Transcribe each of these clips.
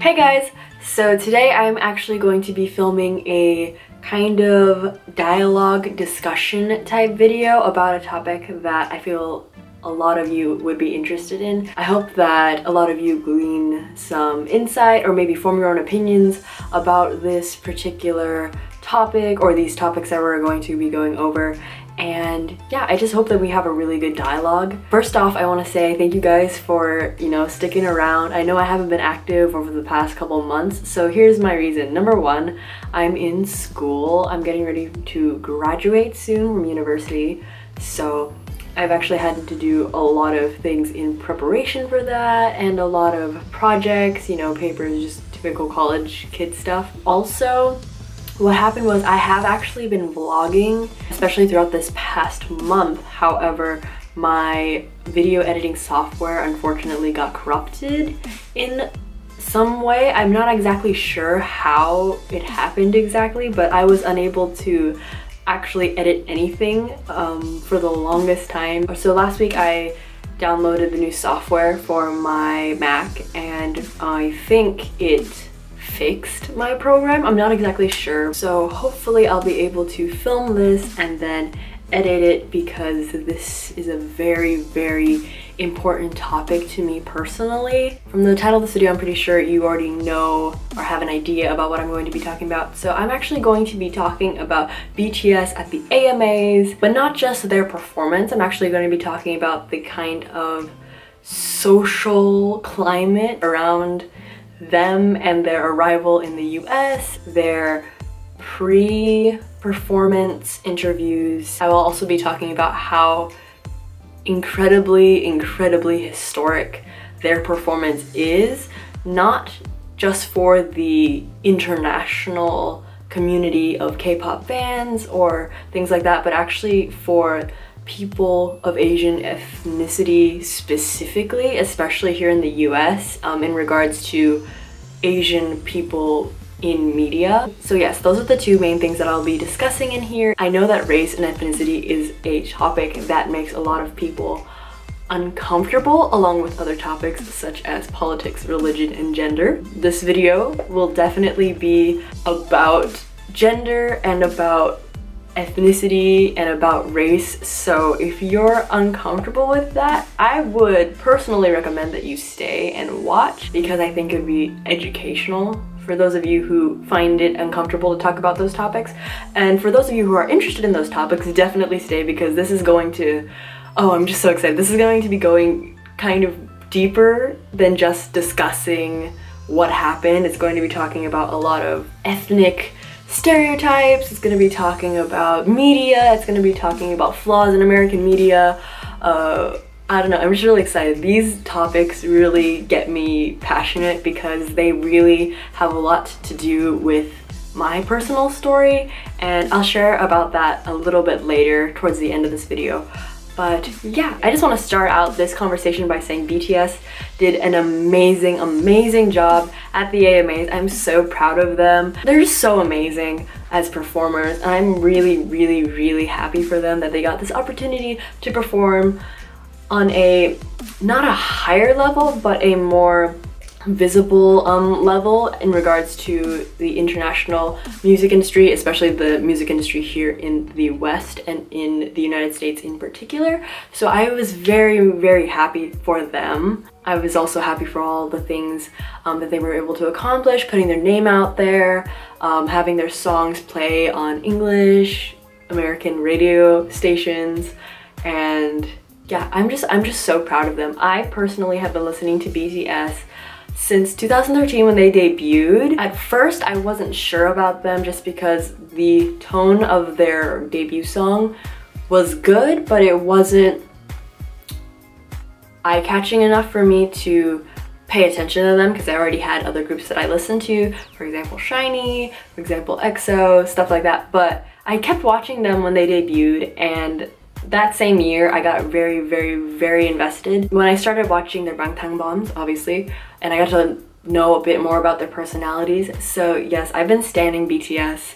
Hey guys! So today I'm actually going to be filming a kind of dialogue discussion type video about a topic that I feel a lot of you would be interested in. I hope that a lot of you glean some insight or maybe form your own opinions about this particular topic or these topics that we're going to be going over. And yeah, I just hope that we have a really good dialogue. First off, I want to say thank you guys for, sticking around. I know I haven't been active over the past couple months, so here's my reason. Number one, I'm in school. I'm getting ready to graduate soon from university, so I've actually had to do a lot of things in preparation for that and a lot of projects, papers, just typical college kid stuff. Also, what happened was I have actually been vlogging, especially throughout this past month. However, my video editing software unfortunately got corrupted in some way. I'm not exactly sure how it happened exactly, but I was unable to actually edit anything for the longest time. So last week I downloaded the new software for my Mac and I think it fixed my program. I'm not exactly sure. So hopefully I'll be able to film this and then edit it because this is a very, very important topic to me personally. From the title of this video, I'm pretty sure you already know or have an idea about what I'm going to be talking about. So I'm actually going to be talking about BTS at the AMAs, but not just their performance. I'm actually going to be talking about the kind of social climate around them and their arrival in the US, their pre-performance interviews. I will also be talking about how incredibly historic their performance is, not just for the international community of K-pop fans or things like that, but actually for people of Asian ethnicity specifically, especially here in the US, in regards to Asian people in media. So yes, those are the two main things that I'll be discussing in here. I know that race and ethnicity is a topic that makes a lot of people uncomfortable, along with other topics such as politics, religion, and gender. This video will definitely be about gender and about ethnicity and about race, so if you're uncomfortable with that, I would personally recommend that you stay and watch because I think it would be educational for those of you who find it uncomfortable to talk about those topics. And for those of you who are interested in those topics, definitely stay because this is going to, oh, I'm just so excited. This is going to be going kind of deeper than just discussing what happened. It's going to be talking about a lot of ethnic stereotypes, it's going to be talking about media, it's going to be talking about flaws in American media. I don't know, I'm just really excited. These topics really get me passionate because they really have a lot to do with my personal story, and I'll share about that a little bit later towards the end of this video. But yeah, I just want to start out this conversation by saying BTS did an amazing job at the AMAs. I'm so proud of them. They're just so amazing as performers, and I'm really happy for them that they got this opportunity to perform on a, not a higher level, but a more visible level in regards to the international music industry, especially the music industry here in the West and in the United States in particular. So I was very happy for them. I was also happy for all the things that they were able to accomplish, putting their name out there, having their songs play on English, American radio stations, and yeah, I'm just so proud of them. I personally have been listening to BTS since 2013 when they debuted. At first, I wasn't sure about them just because the tone of their debut song was good, but it wasn't eye-catching enough for me to pay attention to them because I already had other groups that I listened to, for example SHINee, for example EXO, stuff like that. But I kept watching them when they debuted, and that same year I got very invested when I started watching their Bangtangbans, obviously, and I got to know a bit more about their personalities. So yes, I've been standing BTS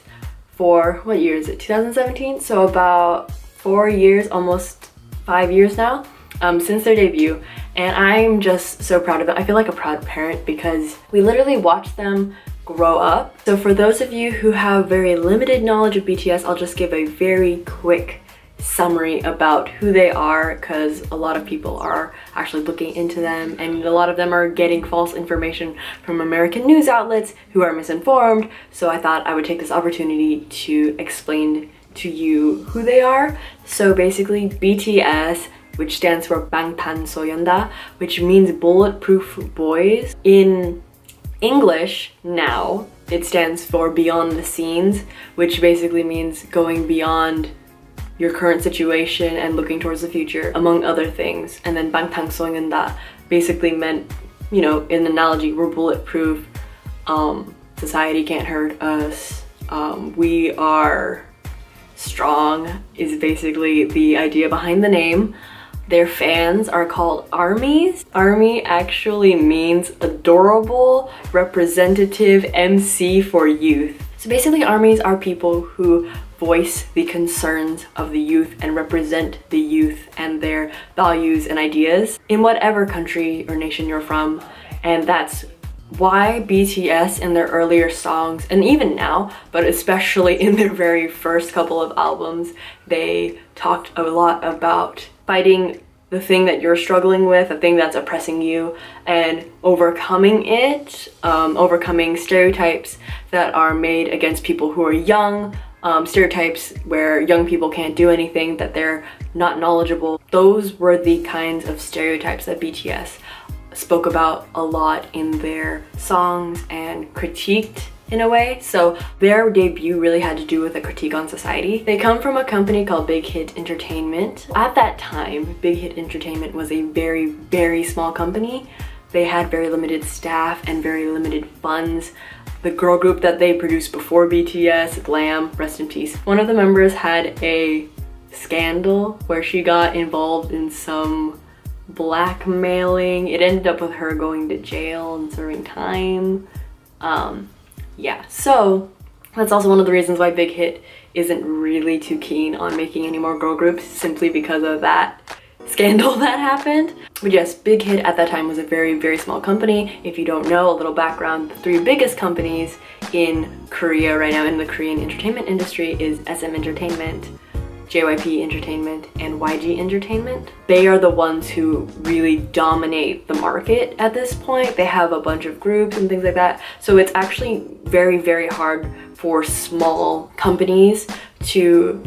for, what year is it, 2017? So about 4 years, almost 5 years now. since their debut, and I'm just so proud of them. I feel like a proud parent because we literally watched them grow up. So for those of you who have very limited knowledge of BTS, I'll just give a very quick summary about who they are, because a lot of people are actually looking into them and a lot of them are getting false information from American news outlets who are misinformed. So I thought I would take this opportunity to explain to you who they are. So basically BTS, which stands for 방탄소년단, which means bulletproof boys. In English now, it stands for beyond the scenes, which basically means going beyond your current situation and looking towards the future, among other things. And then 방탄소년단 basically meant, you know, in analogy, we're bulletproof, society can't hurt us, we are strong is basically the idea behind the name. Their fans are called ARMYs. ARMY actually means adorable representative MC for youth. So basically ARMYs are people who voice the concerns of the youth and represent the youth and their values and ideas in whatever country or nation you're from. And that's why BTS in their earlier songs, and even now, but especially in their very first couple of albums, they talked a lot about fighting the thing that you're struggling with, the thing that's oppressing you, and overcoming it, overcoming stereotypes that are made against people who are young, stereotypes where young people can't do anything, that they're not knowledgeable. Those were the kinds of stereotypes that BTS spoke about a lot in their songs and critiqued in a way. So their debut really had to do with a critique on society. They come from a company called Big Hit Entertainment. At that time, Big Hit Entertainment was a very, very small company. They had very limited staff and very limited funds. The girl group that they produced before BTS, Glam, rest in peace, one of the members had a scandal where she got involved in some blackmailing. It ended up with her going to jail and serving time. Yeah, so that's also one of the reasons why Big Hit isn't really too keen on making any more girl groups, simply because of that scandal that happened. But yes, Big Hit at that time was a very, very small company. If you don't know, a little background, the three biggest companies in Korea right now in the Korean entertainment industry is SM Entertainment, JYP Entertainment, and YG Entertainment. They are the ones who really dominate the market at this point. They have a bunch of groups and things like that. So it's actually very, very hard for small companies to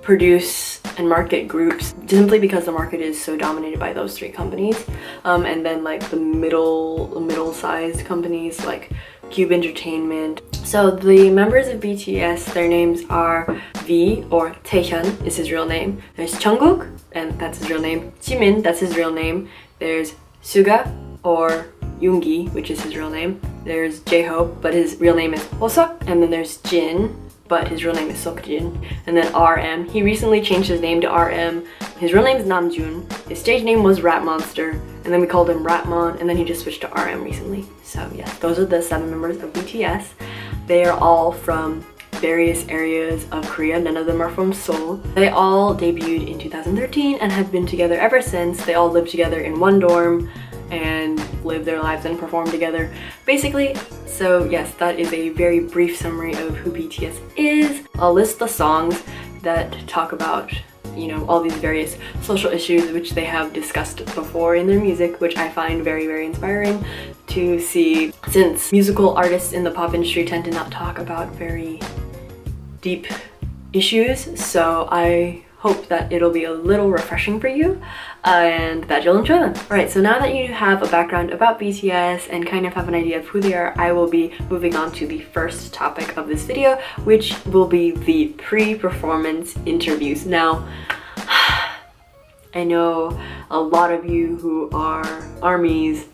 produce and market groups simply because the market is so dominated by those three companies. And then like the middle-sized companies like Cube Entertainment. So the members of BTS, their names are V, or Taehyun is his real name. There's Jungkook, and that's his real name. Jimin, that's his real name. There's Suga, or Yoongi, which is his real name. There's J-Hope, but his real name is Hoseok. And then there's Jin, but his real name is Seokjin. And then RM, he recently changed his name to RM. His real name is Namjoon. His stage name was Rat Monster, and then we called him Ratmon, and then he just switched to RM recently. So yes, those are the 7 members of BTS. They are all from various areas of Korea. None of them are from Seoul. They all debuted in 2013 and have been together ever since. They all live together in one dorm and live their lives and perform together, basically. So yes, that is a very brief summary of who BTS is. I'll list the songs that talk about, you know, all these various social issues which they have discussed before in their music, which I find very, very inspiring to see, since musical artists in the pop industry tend to not talk about very deep issues. So I hope that it'll be a little refreshing for you and that you'll enjoy them. Alright, so now that you have a background about BTS and kind of have an idea of who they are, I will be moving on to the first topic of this video, which will be the pre-performance interviews. Now, I know a lot of you who are ARMYs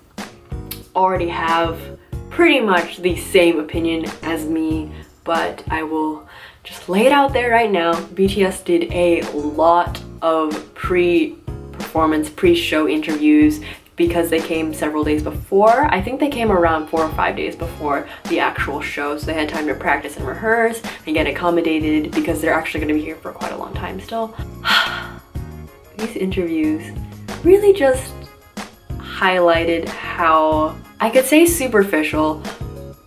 already have pretty much the same opinion as me, but I will just lay it out there right now. BTS did a lot of pre-performance, pre-show interviews because they came several days before. I think they came around 4 or 5 days before the actual show, so they had time to practice and rehearse and get accommodated because they're actually going to be here for quite a long time still. These interviews really just highlighted how, I could say superficial,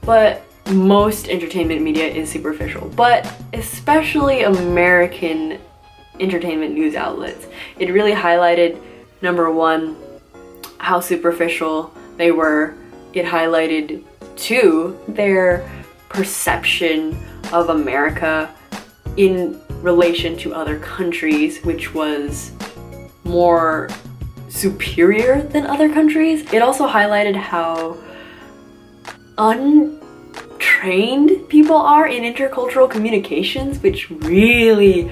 but most entertainment media is superficial, but especially American entertainment news outlets. It really highlighted, number one, how superficial they were. It highlighted, two, their perception of America in relation to other countries, which was more superior than other countries. It also highlighted how untrained people are in intercultural communications, which really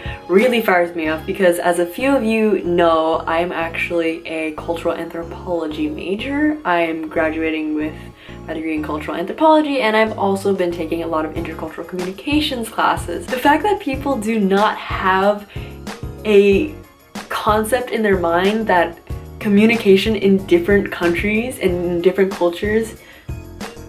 fires me up, because as a few of you know, I'm actually a cultural anthropology major. I'm graduating with a degree in cultural anthropology, and I've also been taking a lot of intercultural communications classes. The fact that people do not have a concept in their mind that communication in different countries and in different cultures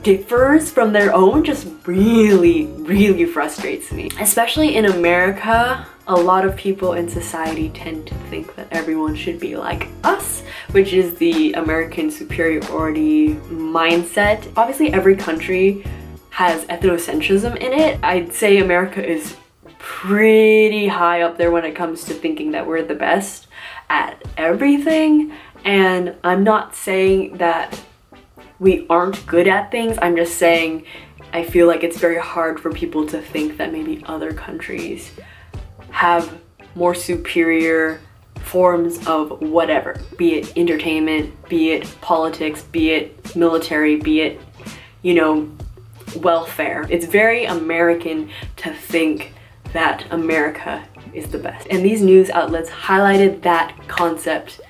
differs from their own just really frustrates me. Especially in America, a lot of people in society tend to think that everyone should be like us, which is the American superiority mindset. Obviously, every country has ethnocentrism in it. I'd say America is pretty high up there when it comes to thinking that we're the best at everything, and I'm not saying that we aren't good at things. I'm just saying I feel like it's very hard for people to think that maybe other countries have more superior forms of whatever, be it entertainment, be it politics, be it military, be it, you know, welfare. It's very American to think that America is the best. And these news outlets highlighted that concept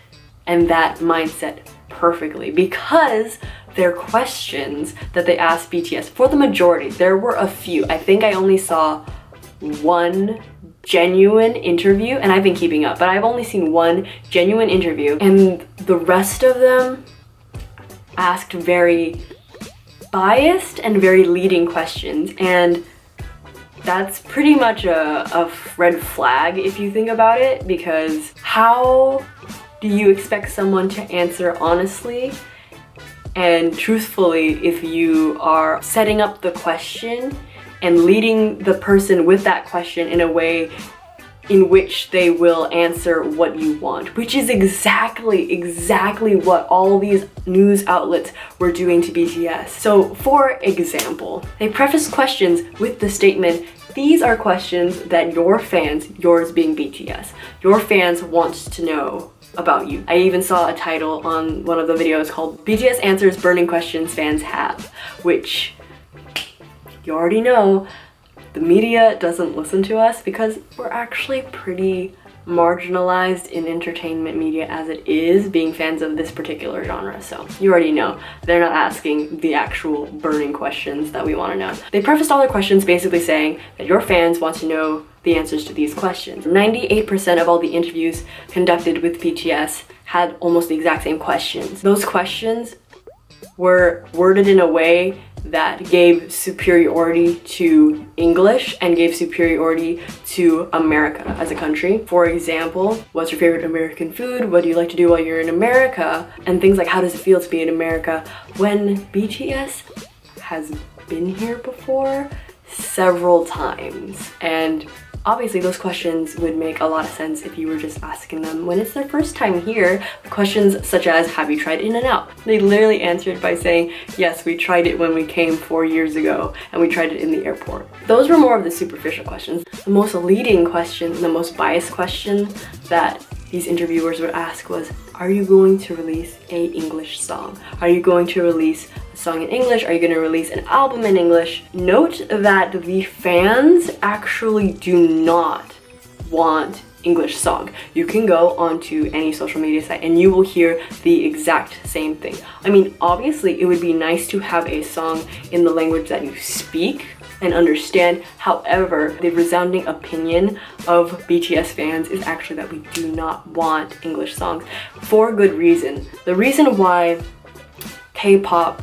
and that mindset perfectly, because their questions that they asked BTS, for the majority, there were a few. I think I only saw one genuine interview, and I've been keeping up, but I've only seen one genuine interview, and the rest of them asked very biased and very leading questions, and that's pretty much a red flag if you think about it, because how do you expect someone to answer honestly and truthfully if you are setting up the question and leading the person with that question in a way in which they will answer what you want, which is exactly what all these news outlets were doing to BTS. So for example, they prefaced questions with the statement, these are questions that your fans, yours being BTS, your fans want to know about you. I even saw a title on one of the videos called BTS Answers Burning Questions Fans Have, which you already know the media doesn't listen to us because we're actually pretty marginalized in entertainment media as it is, being fans of this particular genre. So you already know they're not asking the actual burning questions that we want to know. They prefaced all their questions basically saying that your fans want to know the answers to these questions. 98% of all the interviews conducted with BTS had almost the exact same questions. Those questions were worded in a way that gave superiority to English and gave superiority to America as a country. For example, what's your favorite American food? What do you like to do while you're in America? And things like, how does it feel to be in America? When BTS has been here before several times. And obviously those questions would make a lot of sense if you were just asking them when it's their first time here. Questions such as, have you tried In-N-Out? They literally answered by saying, yes, we tried it when we came 4 years ago and we tried it in the airport. Those were more of the superficial questions. The most leading question, the most biased question that these interviewers would ask was, are you going to release an English song? Are you going to release a song in English? Are you going to release an album in English? Note that the fans actually do not want English song. You can go onto any social media site and you will hear the exact same thing. I mean, obviously it would be nice to have a song in the language that you speak and understand. However, the resounding opinion of BTS fans is actually that we do not want English songs for good reason. The reason why K-pop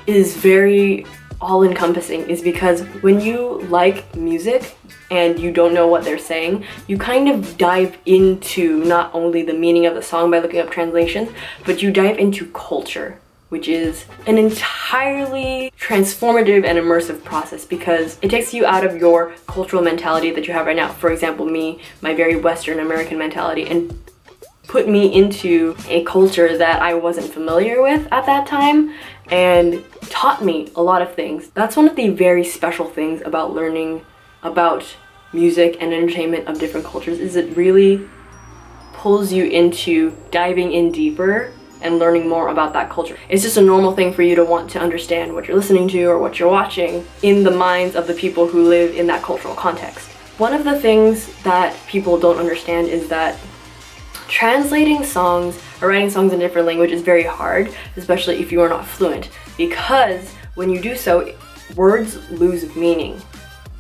is very all-encompassing is because when you like music and you don't know what they're saying, you kind of dive into not only the meaning of the song by looking up translations, but you dive into culture, which is an entirely transformative and immersive process because it takes you out of your cultural mentality that you have right now. For example, me, my very Western American mentality, and put me into a culture that I wasn't familiar with at that time and taught me a lot of things. That's one of the very special things about learning about music and entertainment of different cultures, is it really pulls you into diving in deeper and learning more about that culture. It's just a normal thing for you to want to understand what you're listening to or what you're watching in the minds of the people who live in that cultural context. One of the things that people don't understand is that translating songs or writing songs in a different language is very hard, especially if you are not fluent, because when you do so, words lose meaning,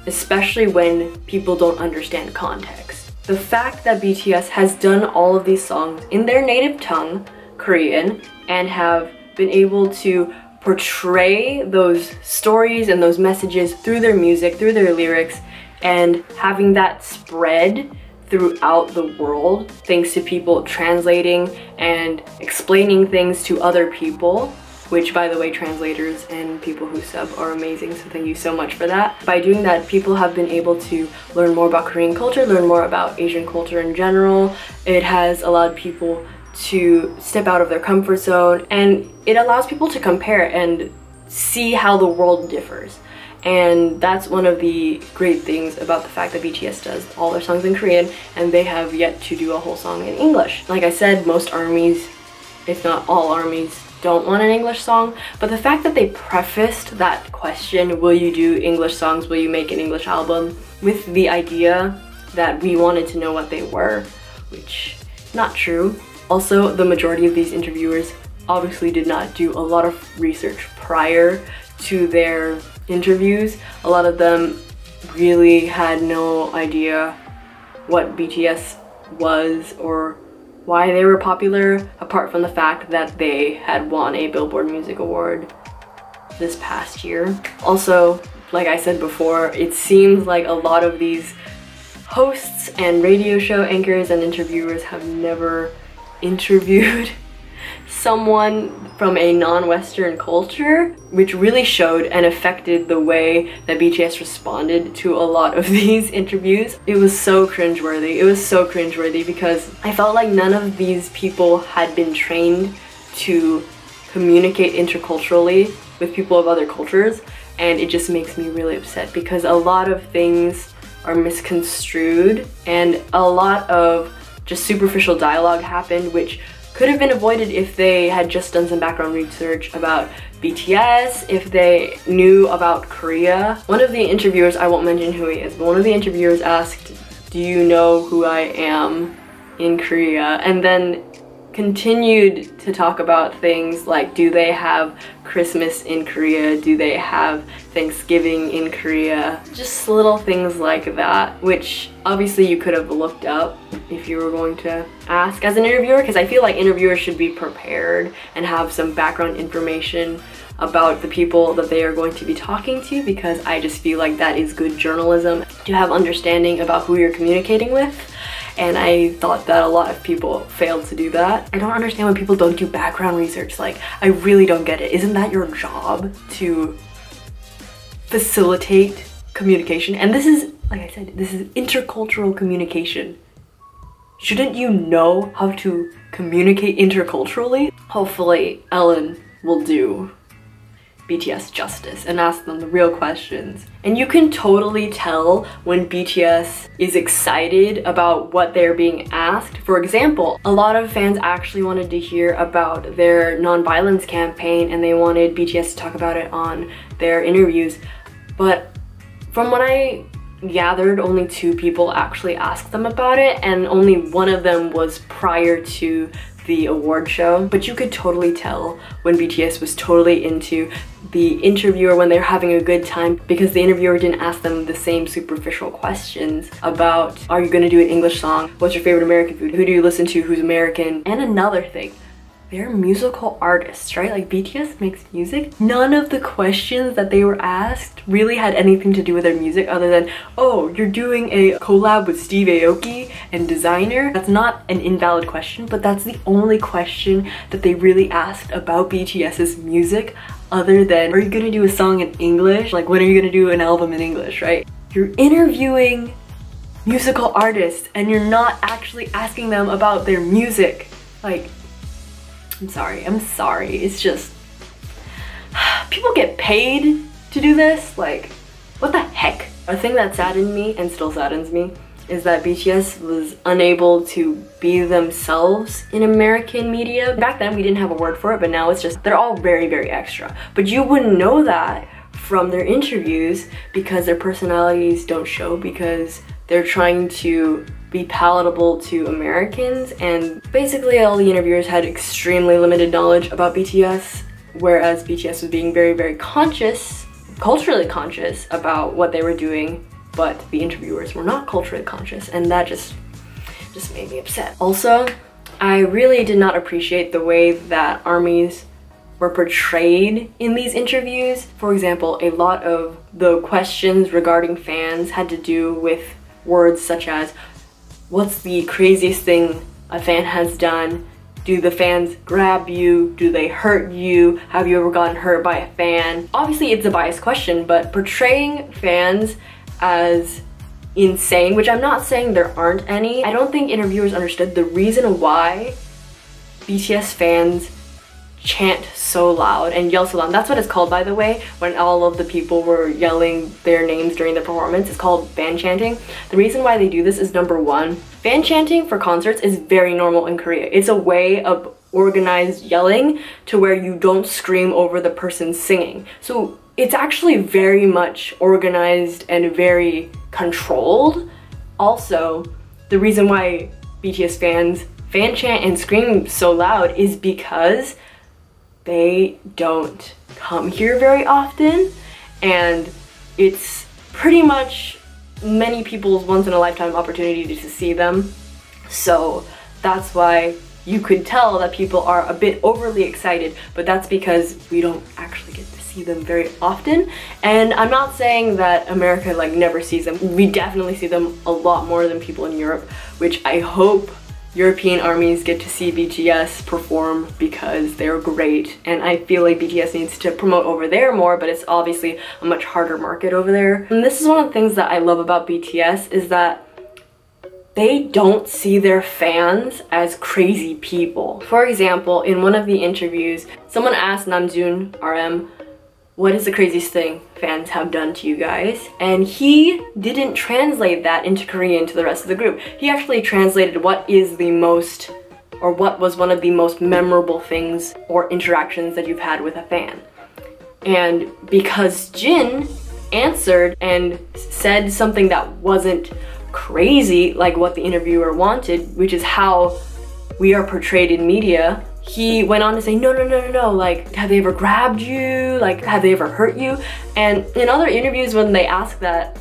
especially when people don't understand context. The fact that BTS has done all of these songs in their native tongue, Korean, and have been able to portray those stories and those messages through their music, through their lyrics, and having that spread throughout the world thanks to people translating and explaining things to other people, which, by the way, translators and people who sub are amazing, so thank you so much for that. By doing that, people have been able to learn more about Korean culture, learn more about Asian culture in general. It has allowed people to step out of their comfort zone, and it allows people to compare and see how the world differs. And that's one of the great things about the fact that BTS does all their songs in Korean, and they have yet to do a whole song in English. Like I said, most armies, if not all armies, don't want an English song, but the fact that they prefaced that question, will you do English songs, will you make an English album, with the idea that we wanted to know what they were, which not true. Also, the majority of these interviewers obviously did not do a lot of research prior to their interviews. A lot of them really had no idea what BTS was or why they were popular, apart from the fact that they had won a Billboard Music Award this past year. Also, like I said before, it seems like a lot of these hosts and radio show anchors and interviewers have never interviewed someone from a non-Western culture, which really showed and affected the way that BTS responded to a lot of these interviews. It was so cringeworthy. It was so cringeworthy because I felt like none of these people had been trained to communicate interculturally with people of other cultures, and it just makes me really upset because a lot of things are misconstrued and a lot of just superficial dialogue happened, which could have been avoided if they had just done some background research about BTS, if they knew about Korea. One of the interviewers, I won't mention who he is, but one of the interviewers asked, do you know who I am in Korea? And then continued to talk about things like, do they have Christmas in Korea? Do they have Thanksgiving in Korea? Just little things like that, which obviously you could have looked up if you were going to ask as an interviewer, because I feel like interviewers should be prepared and have some background information about the people that they are going to be talking to, because I just feel like that is good journalism, to have understanding about who you're communicating with. And I thought that a lot of people failed to do that. I don't understand when people don't do background research. Like, I really don't get it. Isn't that your job to facilitate communication? And this is, like I said, this is intercultural communication. Shouldn't you know how to communicate interculturally? Hopefully Ellen will do BTS justice and ask them the real questions. And you can totally tell when BTS is excited about what they're being asked. For example, a lot of fans actually wanted to hear about their non-violence campaign and they wanted BTS to talk about it on their interviews. But from what I gathered, only 2 people actually asked them about it, and only one of them was prior to the award show. But you could totally tell when BTS was totally into the interviewer, when they're having a good time, because the interviewer didn't ask them the same superficial questions about, are you gonna do an English song? What's your favorite American food? Who do you listen to who's American? And another thing, they're musical artists, right? Like BTS makes music. None of the questions that they were asked really had anything to do with their music other than, oh, you're doing a collab with Steve Aoki and Designer. That's not an invalid question, but that's the only question that they really asked about BTS's music, other than, are you gonna do a song in English? Like, when are you gonna do an album in English, right? You're interviewing musical artists and you're not actually asking them about their music. Like, I'm sorry, it's just, people get paid to do this? Like, what the heck? A thing that saddened me, and still saddens me, is that BTS was unable to be themselves in American media. Back then we didn't have a word for it, but now it's just, they're all very, very extra. But you wouldn't know that from their interviews because their personalities don't show, because they're trying to be palatable to Americans, and basically all the interviewers had extremely limited knowledge about BTS, whereas BTS was being very, very conscious, culturally conscious about what they were doing, but the interviewers were not culturally conscious, and that just made me upset. Also, I really did not appreciate the way that ARMYs were portrayed in these interviews. For example, a lot of the questions regarding fans had to do with words such as, what's the craziest thing a fan has done? Do the fans grab you? Do they hurt you? Have you ever gotten hurt by a fan? Obviously it's a biased question, but portraying fans as insane, which I'm not saying there aren't any, I don't think interviewers understood the reason why BTS fans chant so loud and yell so loud. That's what it's called, by the way, when all of the people were yelling their names during the performance. It's called fan chanting. The reason why they do this is, number one, fan chanting for concerts is very normal in Korea. It's a way of organized yelling to where you don't scream over the person singing. So it's actually very much organized and very controlled. Also, the reason why BTS fans fan chant and scream so loud is because they don't come here very often, and it's pretty much many people's once-in-a-lifetime opportunity to see them. So that's why you could tell that people are a bit overly excited, but that's because we don't actually get to see them very often. And I'm not saying that America like never sees them. We definitely see them a lot more than people in Europe, which I hope European ARMYs get to see BTS perform because they're great, and I feel like BTS needs to promote over there more, but it's obviously a much harder market over there. And this is one of the things that I love about BTS, is that they don't see their fans as crazy people. For example, in one of the interviews, someone asked Namjoon, RM, what is the craziest thing fans have done to you guys? And he didn't translate that into Korean to the rest of the group. He actually translated what is the most, or what was one of the most memorable things or interactions that you've had with a fan. And because Jin answered and said something that wasn't crazy like what the interviewer wanted, which is how we are portrayed in media, he went on to say, no, like, have they ever grabbed you? Like, have they ever hurt you? And in other interviews when they asked that,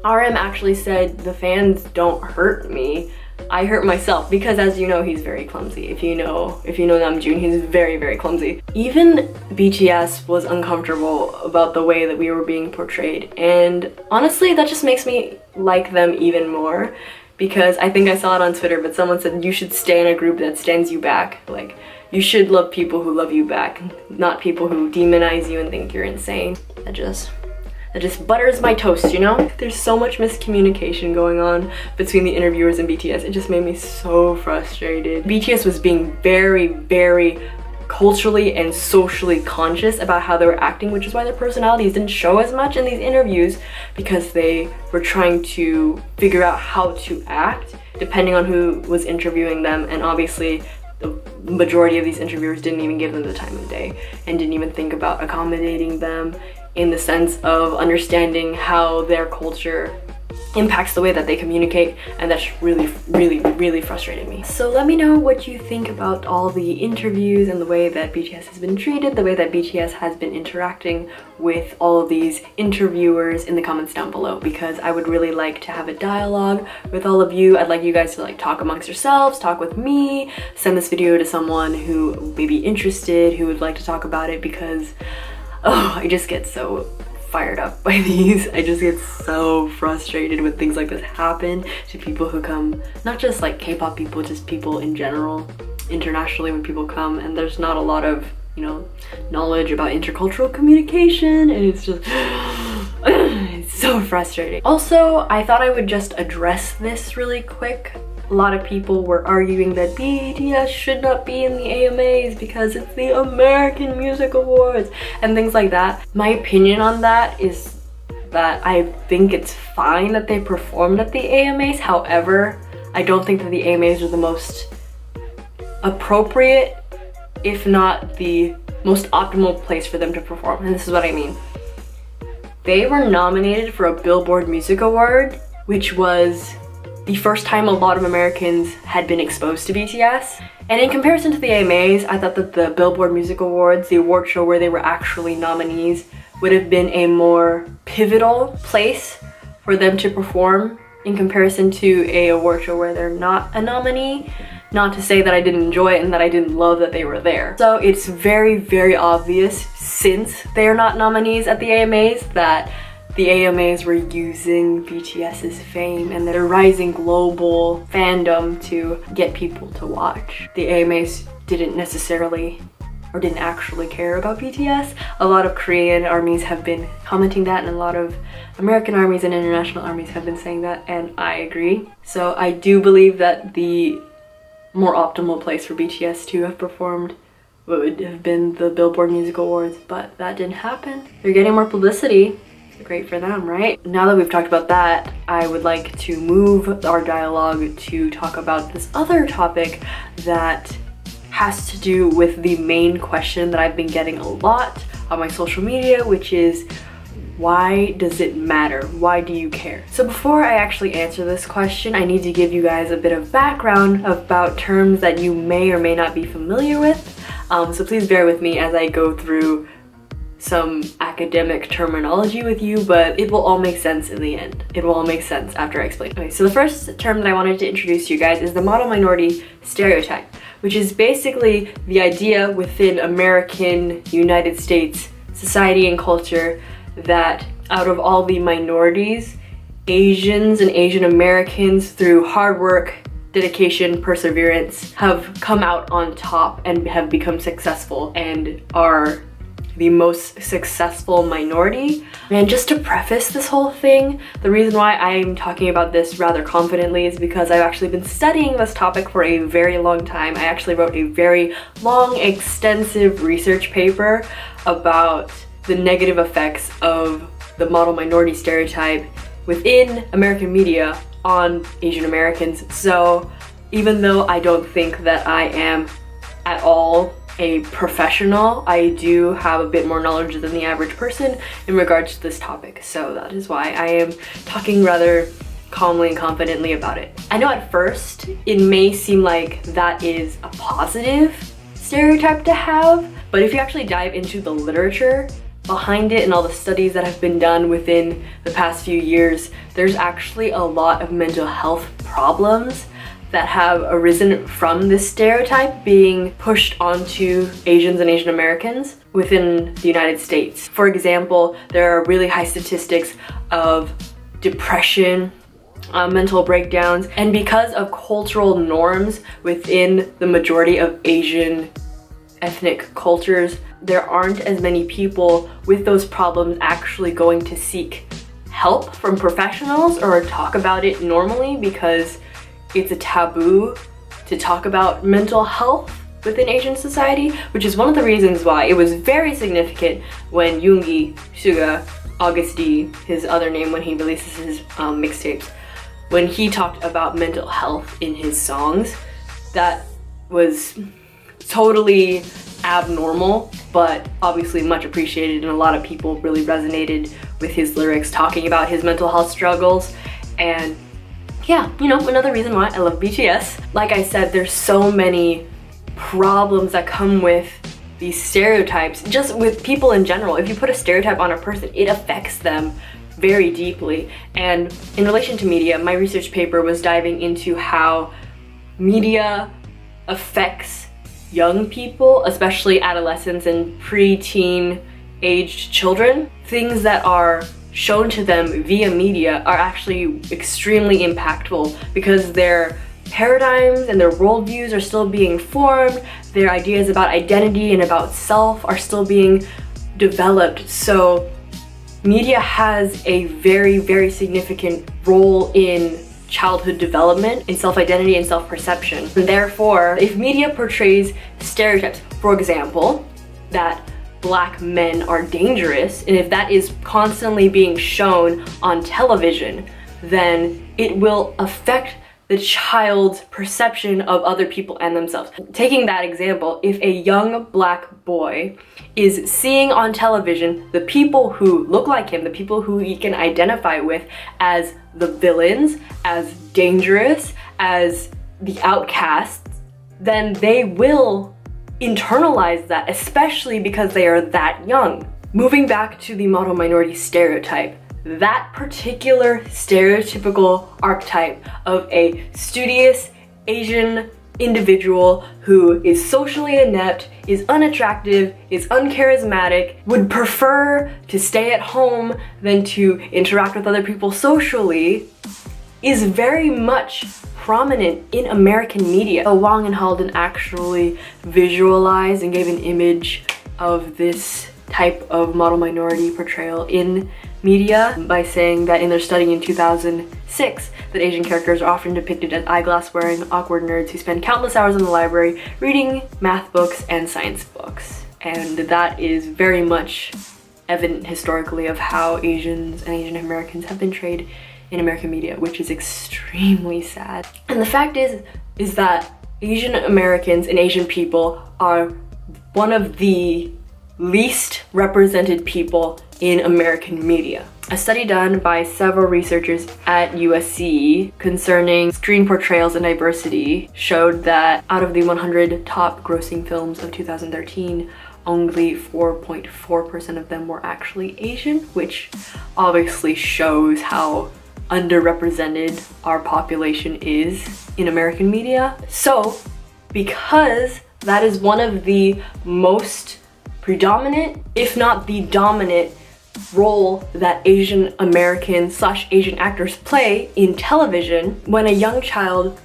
RM actually said, the fans don't hurt me, I hurt myself, because as you know, he's very clumsy. If you know Namjoon, he's very, very clumsy. Even BTS was uncomfortable about the way that we were being portrayed, and honestly, that just makes me like them even more, because I think I saw it on Twitter, but someone said you should stay in a group that stands you back. Like, you should love people who love you back, not people who demonize you and think you're insane. That just butters my toast, you know? There's so much miscommunication going on between the interviewers and BTS. It just made me so frustrated. BTS was being very, very culturally and socially conscious about how they were acting, which is why their personalities didn't show as much in these interviews, because they were trying to figure out how to act depending on who was interviewing them, and obviously the majority of these interviewers didn't even give them the time of day and didn't even think about accommodating them in the sense of understanding how their culture impacts the way that they communicate, and that's really frustrated me. So let me know what you think about all the interviews and the way that BTS has been treated, the way that BTS has been interacting with all of these interviewers in the comments down below, because I would really like to have a dialogue with all of you. I'd like you guys to like talk amongst yourselves, talk with me, send this video to someone who may be interested, who would like to talk about it, because oh, I just get so fired up by these. I just get so frustrated when things like this happen to people who come, not just like K-pop people, just people in general, internationally, when people come and there's not a lot of, you know, knowledge about intercultural communication, and it's just it's so frustrating. Also, I thought I would just address this really quick. A lot of people were arguing that BTS should not be in the AMAs because it's the American Music Awards and things like that. My opinion on that is that I think it's fine that they performed at the AMAs. However, I don't think that the AMAs are the most appropriate, if not the most optimal place for them to perform. And this is what I mean. They were nominated for a Billboard Music Award, which was the first time a lot of Americans had been exposed to BTS. And in comparison to the AMAs, I thought that the Billboard Music Awards, the award show where they were actually nominees, would have been a more pivotal place for them to perform in comparison to a award show where they're not a nominee. Not to say that I didn't enjoy it and that I didn't love that they were there. So it's very obvious, since they are not nominees at the AMAs, that the AMAs were using BTS's fame and their rising global fandom to get people to watch. The AMAs didn't necessarily or didn't actually care about BTS. A lot of Korean armies have been commenting that, and a lot of American armies and international armies have been saying that, and I agree. So I do believe that the more optimal place for BTS to have performed would have been the Billboard Music Awards, but that didn't happen. They're getting more publicity. Great for them, right? Now that we've talked about that, I would like to move our dialogue to talk about this other topic that has to do with the main question that I've been getting a lot on my social media, which is, why does it matter? Why do you care? So before I actually answer this question, I need to give you guys a bit of background about terms that you may or may not be familiar with. So please bear with me as I go through some academic terminology with you, but it will all make sense in the end. It will all make sense after I explain. Okay, so the first term that I wanted to introduce to you guys is the model minority stereotype, which is basically the idea within American United States society and culture that out of all the minorities, Asians and Asian Americans, through hard work, dedication, perseverance, have come out on top and have become successful and are the most successful minority. And just to preface this whole thing, the reason why I'm talking about this rather confidently is because I've actually been studying this topic for a very long time. I actually wrote a very long, extensive research paper about the negative effects of the model minority stereotype within American media on Asian Americans. So even though I don't think that I am at all a professional, I do have a bit more knowledge than the average person in regards to this topic. So that is why I am talking rather calmly and confidently about it. I know at first it may seem like that is a positive stereotype to have, but if you actually dive into the literature behind it and all the studies that have been done within the past few years, there's actually a lot of mental health problems that have arisen from this stereotype being pushed onto Asians and Asian Americans within the United States. For example, there are really high statistics of depression, mental breakdowns, and because of cultural norms within the majority of Asian ethnic cultures, there aren't as many people with those problems actually going to seek help from professionals or talk about it normally, because it's a taboo to talk about mental health within Asian society, which is one of the reasons why it was very significant when Yoongi, Suga, August D, his other name when he releases his mixtapes, when he talked about mental health in his songs. That was totally abnormal, but obviously much appreciated, and a lot of people really resonated with his lyrics talking about his mental health struggles. And yeah, you know, another reason why I love BTS. Like I said, there's so many problems that come with these stereotypes, just with people in general. If you put a stereotype on a person, it affects them very deeply. And in relation to media, my research paper was diving into how media affects young people, especially adolescents and pre-teen aged children. Things that are shown to them via media are actually extremely impactful because their paradigms and their worldviews are still being formed, their ideas about identity and about self are still being developed. So media has a very, very significant role in childhood development, in self-identity and self-perception. And therefore, if media portrays stereotypes, for example, that Black men are dangerous, and if that is constantly being shown on television, then it will affect the child's perception of other people and themselves. Taking that example, if a young Black boy is seeing on television the people who look like him, the people who he can identify with as the villains, as dangerous, as the outcasts, then they will internalize that, especially because they are that young. Moving back to the model minority stereotype, that particular stereotypical archetype of a studious Asian individual who is socially inept, is unattractive, is uncharismatic, would prefer to stay at home than to interact with other people socially, is very much prominent in American media. So Wong and Halden actually visualized and gave an image of this type of model minority portrayal in media by saying that in their study in 2006 that Asian characters are often depicted as eyeglass wearing awkward nerds who spend countless hours in the library reading math books and science books. And that is very much evident historically of how Asians and Asian Americans have been portrayed in American media, which is extremely sad. And the fact is that Asian Americans and Asian people are one of the least represented people in American media. A study done by several researchers at USC concerning screen portrayals and diversity showed that out of the 100 top grossing films of 2013, only 4.4% of them were actually Asian, which obviously shows how underrepresented our population is in American media. So, because that is one of the most predominant, if not the dominant, role that Asian Americans / Asian actors play in television, when a young child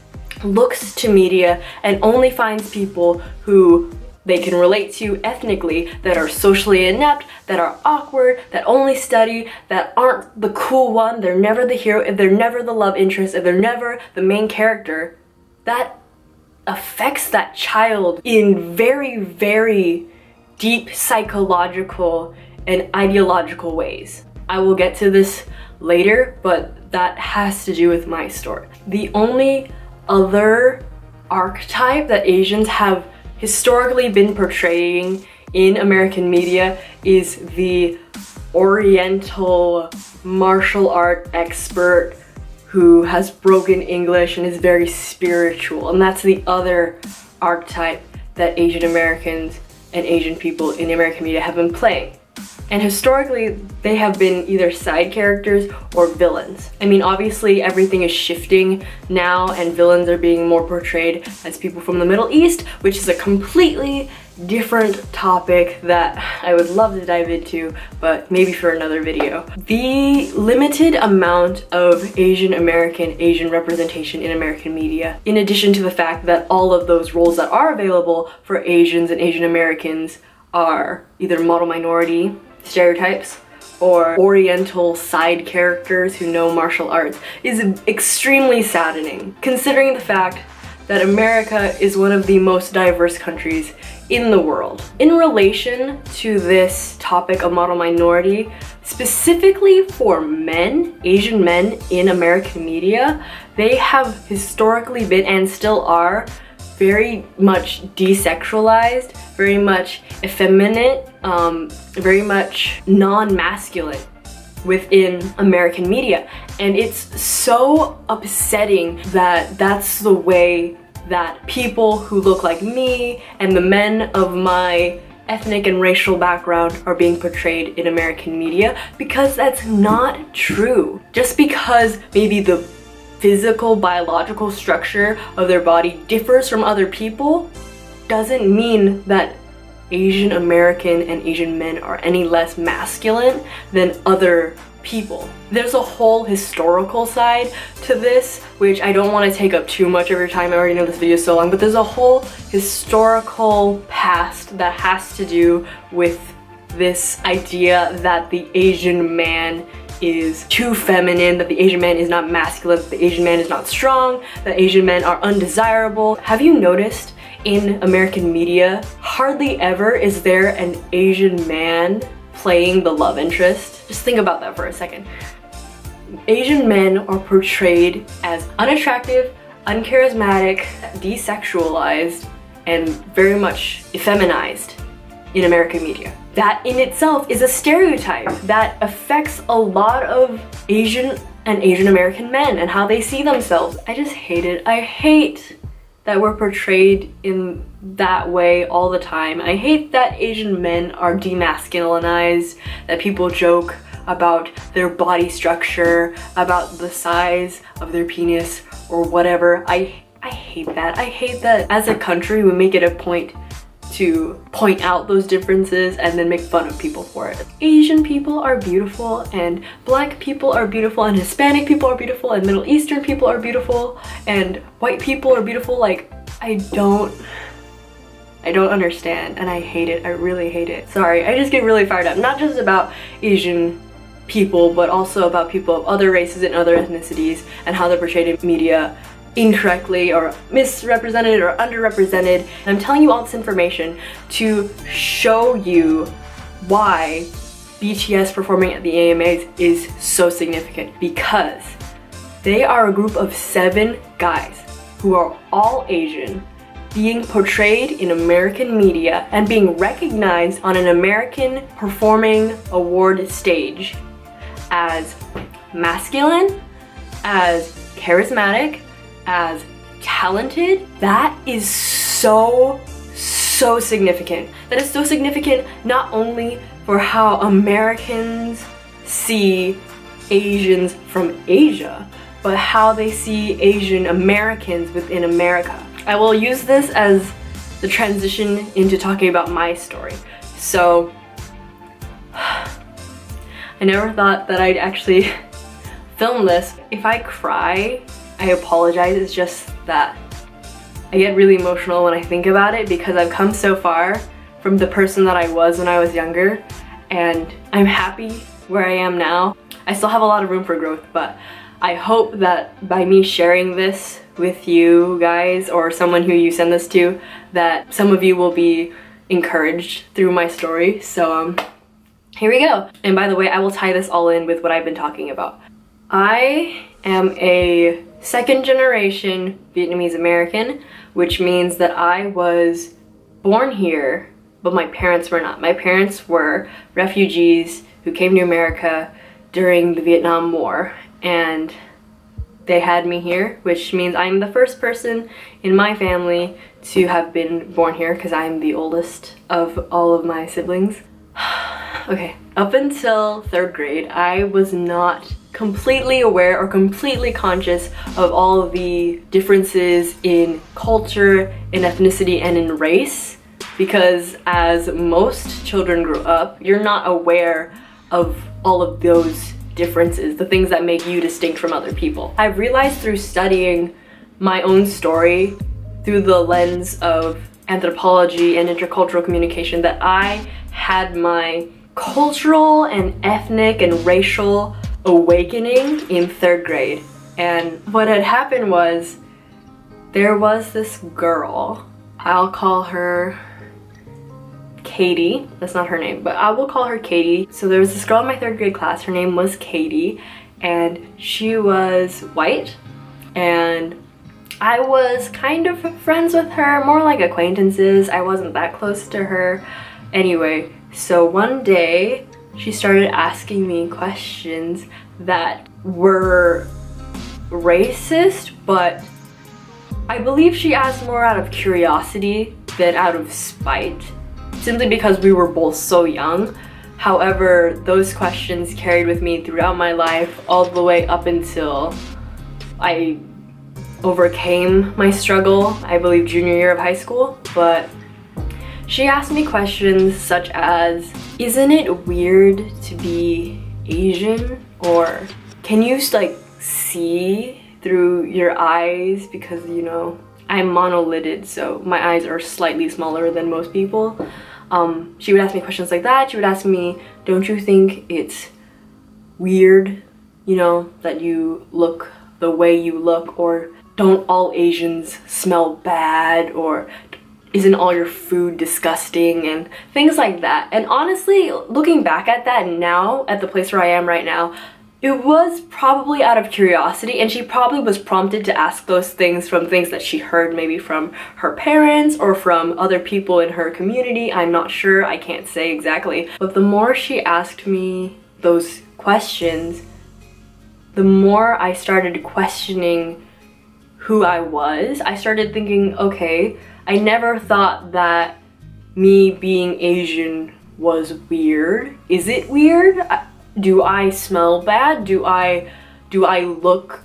looks to media and only finds people who they can relate to ethnically, that are socially inept, that are awkward, that only study, that aren't the cool one, they're never the hero, if they're never the love interest, if they're never the main character, that affects that child in very, very deep psychological and ideological ways. I will get to this later, but that has to do with my story. The only other archetype that Asians have historically been portraying in American media is the Oriental martial art expert who has broken English and is very spiritual. And that's the other archetype that Asian Americans and Asian people in American media have been playing. And historically, they have been either side characters or villains. I mean, obviously everything is shifting now and villains are being more portrayed as people from the Middle East, which is a completely different topic that I would love to dive into, but maybe for another video. The limited amount of Asian representation in American media, in addition to the fact that all of those roles that are available for Asians and Asian Americans are either model minority stereotypes or Oriental side characters who know martial arts, is extremely saddening, considering the fact that America is one of the most diverse countries in the world. In relation to this topic of model minority, specifically for men, Asian men in American media, they have historically been and still are very much desexualized, very much effeminate, very much non-masculine. within American media. And it's so upsetting that that's the way that people who look like me and the men of my ethnic and racial background are being portrayed in American media, because that's not true. Just because maybe the physical, biological structure of their body differs from other people doesn't mean that Asian American and Asian men are any less masculine than other people. There's a whole historical side to this, which I don't want to take up too much of your time. I already know this video is so long, but there's a whole historical past that has to do with this idea that the Asian man is too feminine, that the Asian man is not masculine, that the Asian man is not strong, that Asian men are undesirable. Have you noticed in American media, hardly ever is there an Asian man playing the love interest? Just think about that for a second. Asian men are portrayed as unattractive, uncharismatic, desexualized, and very much effeminized in American media. That in itself is a stereotype that affects a lot of Asian and Asian American men and how they see themselves. I just hate it. I hate that we're portrayed in that way all the time. I hate that Asian men are demasculinized, that people joke about their body structure, about the size of their penis or whatever. I hate that. I hate that as a country we make it a point to point out those differences and then make fun of people for it. Asian people are beautiful, and black people are beautiful, and Hispanic people are beautiful, and Middle Eastern people are beautiful, and white people are beautiful. Like, I don't understand, and I hate it. I really hate it. Sorry, I just get really fired up. Not just about Asian people, but also about people of other races and other ethnicities and how they're portrayed in media incorrectly or misrepresented or underrepresented. And I'm telling you all this information to show you why BTS performing at the AMAs is so significant, because they are a group of 7 guys who are all Asian being portrayed in American media and being recognized on an American performing award stage as masculine, as charismatic, as talented. That is so significant. That is so significant not only for how Americans see Asians from Asia, but how they see Asian Americans within America. I will use this as the transition into talking about my story. So, I never thought that I'd actually film this. If I cry, I apologize. It's just that I get really emotional when I think about it, because I've come so far from the person that I was when I was younger, and I'm happy where I am now. I still have a lot of room for growth, but I hope that by me sharing this with you guys, or someone who you send this to, that some of you will be encouraged through my story. So here we go. And by the way, I will tie this all in with what I've been talking about. I am a second generation Vietnamese American, which means that I was born here, but my parents were not. My parents were refugees who came to America during the Vietnam War, and they had me here, which means I'm the first person in my family to have been born here, because I'm the oldest of all of my siblings. Okay, up until 3rd grade, I was not completely aware or completely conscious of all of the differences in culture, in ethnicity, and in race, because as most children grow up, you're not aware of all of those differences, the things that make you distinct from other people. I've realized through studying my own story through the lens of anthropology and intercultural communication that I had my cultural and ethnic and racial awakening in 3rd grade. And what had happened was, there was this girl, I'll call her Katie. That's not her name, but I will call her Katie. So there was this girl in my 3rd grade class, her name was Katie, and she was white, and I was kind of friends with her, more like acquaintances. I wasn't that close to her. Anyway, so one day she started asking me questions that were racist, but I believe she asked more out of curiosity than out of spite, simply because we were both so young. However, those questions carried with me throughout my life, all the way up until I overcame my struggle, I believe junior year of high school. But she asked me questions such as, isn't it weird to be Asian? Or can you like see through your eyes? Because, you know, I'm monolithed, so my eyes are slightly smaller than most people. She would ask me questions like that. She would ask me, don't you think it's weird, you know, that you look the way you look? Or don't all Asians smell bad? Or isn't all your food disgusting? And things like that. And honestly, looking back at that now, at the place where I am right now, it was probably out of curiosity, and she probably was prompted to ask those things from things that she heard maybe from her parents or from other people in her community. I'm not sure, I can't say exactly. But the more she asked me those questions, the more I started questioning who I was. I started thinking, okay, I never thought that me being Asian was weird. Is it weird? Do I smell bad? Do I look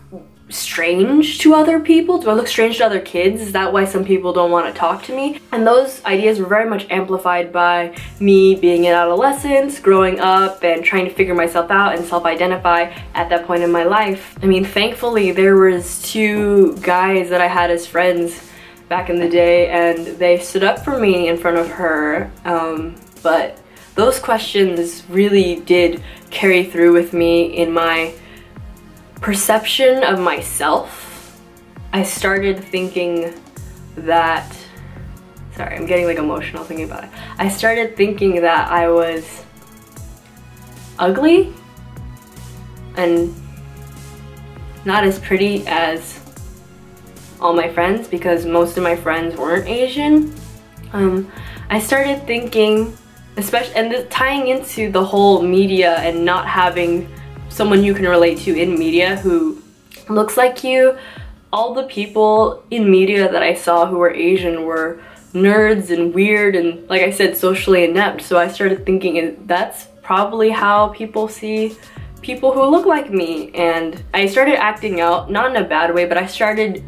strange to other people? Do I look strange to other kids? Is that why some people don't want to talk to me? And those ideas were very much amplified by me being in adolescence, growing up, and trying to figure myself out and self-identify at that point in my life. I mean, thankfully there was two guys that I had as friends back in the day, and they stood up for me in front of her, but those questions really did carry through with me in my perception of myself. I started thinking that, sorry, I'm getting like emotional thinking about it. I started thinking that I was ugly and not as pretty as all my friends, because most of my friends weren't Asian. I started thinking, especially, and tying into the whole media and not having someone you can relate to in media who looks like you. All the people in media that I saw who were Asian were nerds and weird and, like I said, socially inept. So I started thinking that's probably how people see people who look like me. And I started acting out, not in a bad way, but I started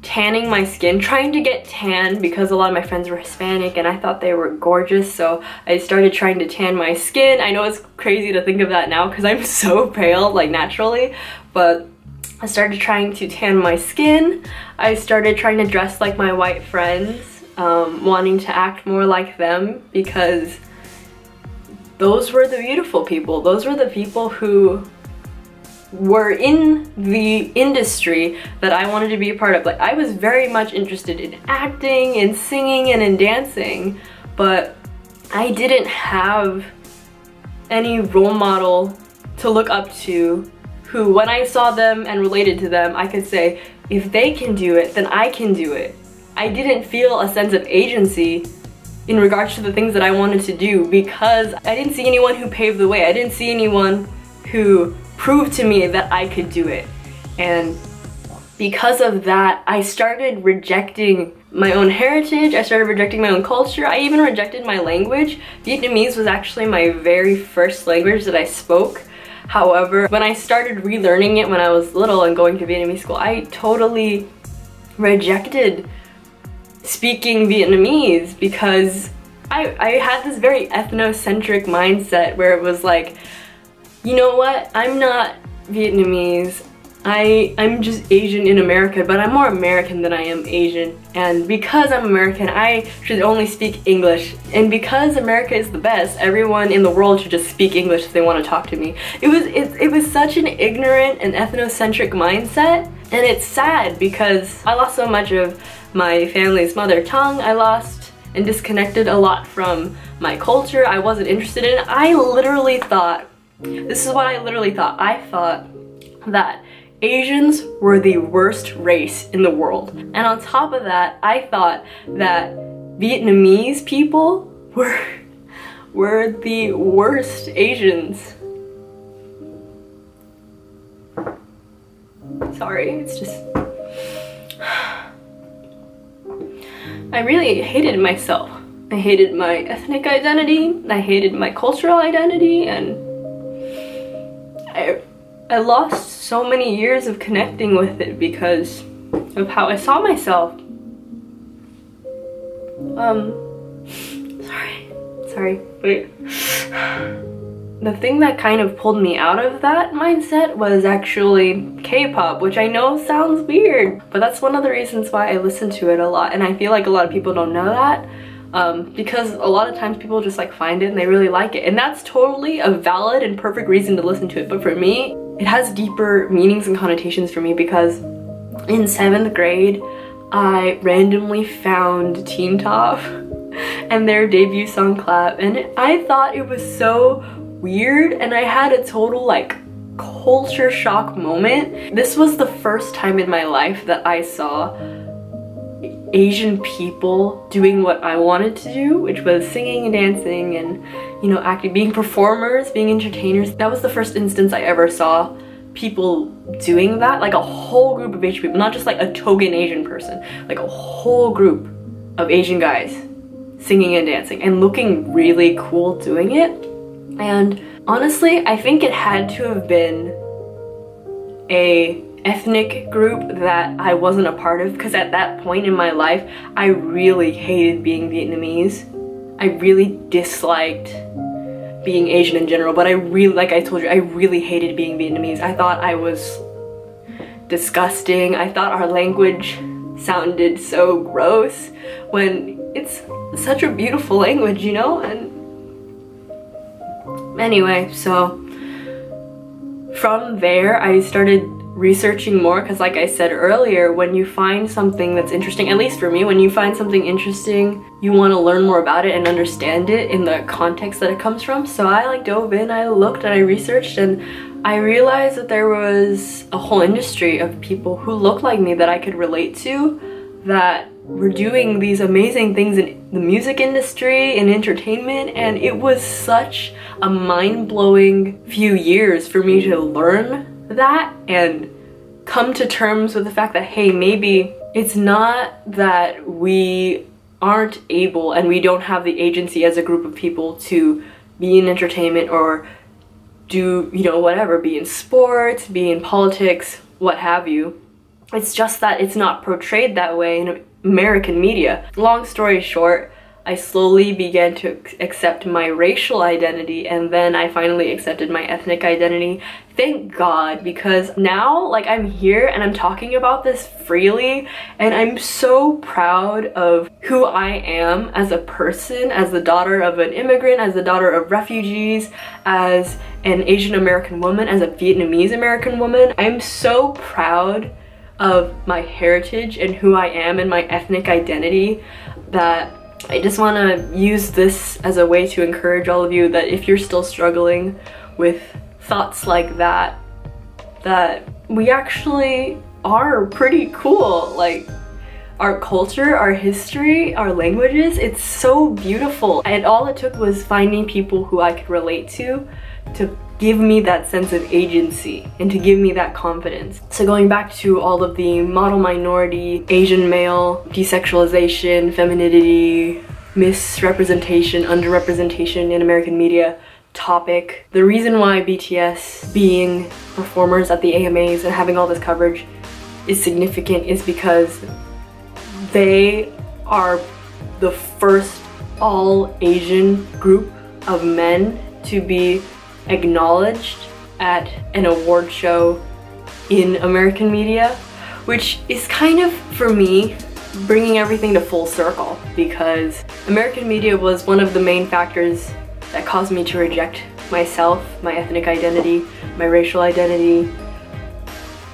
tanning my skin, trying to get tan, because a lot of my friends were Hispanic and I thought they were gorgeous, so I started trying to tan my skin. I know it's crazy to think of that now because I'm so pale, like naturally, but I started trying to tan my skin. I started trying to dress like my white friends, wanting to act more like them, because those were the beautiful people. Those were the people who were in the industry that I wanted to be a part of. Like, I was very much interested in acting and singing and in dancing, but I didn't have any role model to look up to who, when I saw them and related to them, I could say, if they can do it, then I can do it. I didn't feel a sense of agency in regards to the things that I wanted to do, because I didn't see anyone who paved the way. I didn't see anyone who proved to me that I could do it. And because of that, I started rejecting my own heritage, I started rejecting my own culture, I even rejected my language. Vietnamese was actually my very first language that I spoke. However, when I started relearning it when I was little and going to Vietnamese school, I totally rejected speaking Vietnamese, because I had this very ethnocentric mindset where it was like, you know what, I'm not Vietnamese, I'm just Asian in America, but I'm more American than I am Asian. And because I'm American, I should only speak English. And because America is the best, everyone in the world should just speak English if they want to talk to me. It was such an ignorant and ethnocentric mindset. And it's sad because I lost so much of my family's mother tongue. I lost and disconnected a lot from my culture. I wasn't interested in it. I literally thought, this is what I literally thought. I thought that Asians were the worst race in the world. And on top of that, I thought that Vietnamese people were the worst Asians. Sorry, it's just... I really hated myself. I hated my ethnic identity, I hated my cultural identity, and I lost so many years of connecting with it because of how I saw myself. Sorry, wait. The thing that kind of pulled me out of that mindset was actually K-pop, which I know sounds weird, but that's one of the reasons why I listen to it a lot, and I feel like a lot of people don't know that. Because a lot of times people just like find it and they really like it, and that's totally a valid and perfect reason to listen to it. But for me, it has deeper meanings and connotations for me because in 7th grade, I randomly found Teen Top and their debut song Clap, and I thought it was so weird, and I had a total like culture shock moment. This was the first time in my life that I saw Asian people doing what I wanted to do, which was singing and dancing and, you know, acting, being performers, being entertainers. That was the first instance I ever saw people doing that, like a whole group of Asian people, not just like a token Asian person, like a whole group of Asian guys singing and dancing and looking really cool doing it. And honestly, I think it had to have been a ethnic group that I wasn't a part of, because at that point in my life, I really hated being Vietnamese. I really disliked being Asian in general, but I really, like I told you, I really hated being Vietnamese. I thought I was disgusting. I thought our language sounded so gross when it's such a beautiful language, you know? And anyway, so from there, I started researching more because, like I said earlier, when you find something that's interesting, at least for me, when you find something interesting, you want to learn more about it and understand it in the context that it comes from. So I like dove in, I looked and I researched, and I realized that there was a whole industry of people who looked like me that I could relate to, that were doing these amazing things in the music industry and entertainment, and it was such a mind-blowing few years for me to learn that and come to terms with the fact that, hey, maybe it's not that we aren't able and we don't have the agency as a group of people to be in entertainment or do, you know, whatever, be in sports, be in politics, what have you. It's just that it's not portrayed that way in American media. Long story short, I slowly began to accept my racial identity, and then I finally accepted my ethnic identity. Thank God, because now, like, I'm here and I'm talking about this freely, and I'm so proud of who I am as a person, as the daughter of an immigrant, as the daughter of refugees, as an Asian American woman, as a Vietnamese American woman. I'm so proud of my heritage and who I am and my ethnic identity that I just want to use this as a way to encourage all of you that if you're still struggling with thoughts like that, that we actually are pretty cool. Like, our culture, our history, our languages, it's so beautiful. And all it took was finding people who I could relate to give me that sense of agency and to give me that confidence. So going back to all of the model minority, Asian male, desexualization, femininity, misrepresentation, underrepresentation in American media topic, the reason why BTS being performers at the AMAs and having all this coverage is significant is because they are the first all Asian group of men to be acknowledged at an award show in American media, which is kind of, for me, bringing everything to full circle, because American media was one of the main factors that caused me to reject myself, my ethnic identity, my racial identity,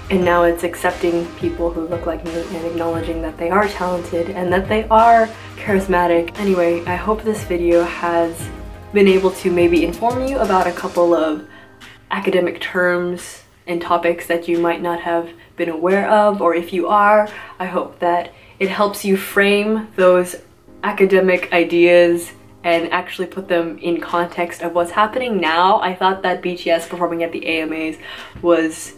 and now it's accepting people who look like me and acknowledging that they are talented and that they are charismatic. Anyway, I hope this video has been able to maybe inform you about a couple of academic terms and topics that you might not have been aware of, or if you are, I hope that it helps you frame those academic ideas and actually put them in context of what's happening now. I thought that BTS performing at the AMAs was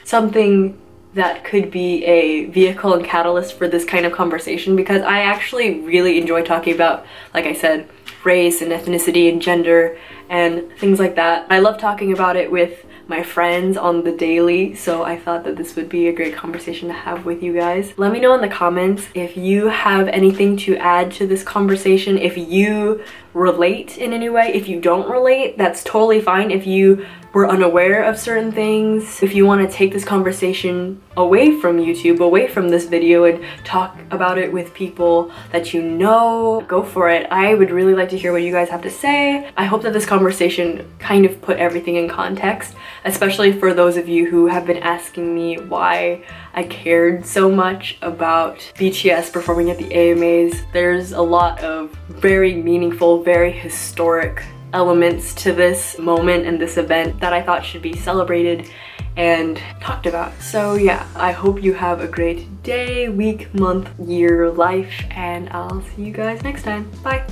something that could be a vehicle and catalyst for this kind of conversation, because I actually really enjoy talking about, like I said, race and ethnicity and gender and things like that. I love talking about it with my friends on the daily, so I thought that this would be a great conversation to have with you guys. Let me know in the comments if you have anything to add to this conversation, if you relate in any way. If you don't relate, that's totally fine. If you were unaware of certain things, if you want to take this conversation away from YouTube, away from this video, and talk about it with people that you know, go for it. I would really like to hear what you guys have to say. I hope that this conversation kind of put everything in context, especially for those of you who have been asking me why I cared so much about BTS performing at the AMAs. There's a lot of very meaningful, very historic elements to this moment and this event that I thought should be celebrated and talked about. So yeah, I hope you have a great day, week, month, year, life, and I'll see you guys next time. Bye!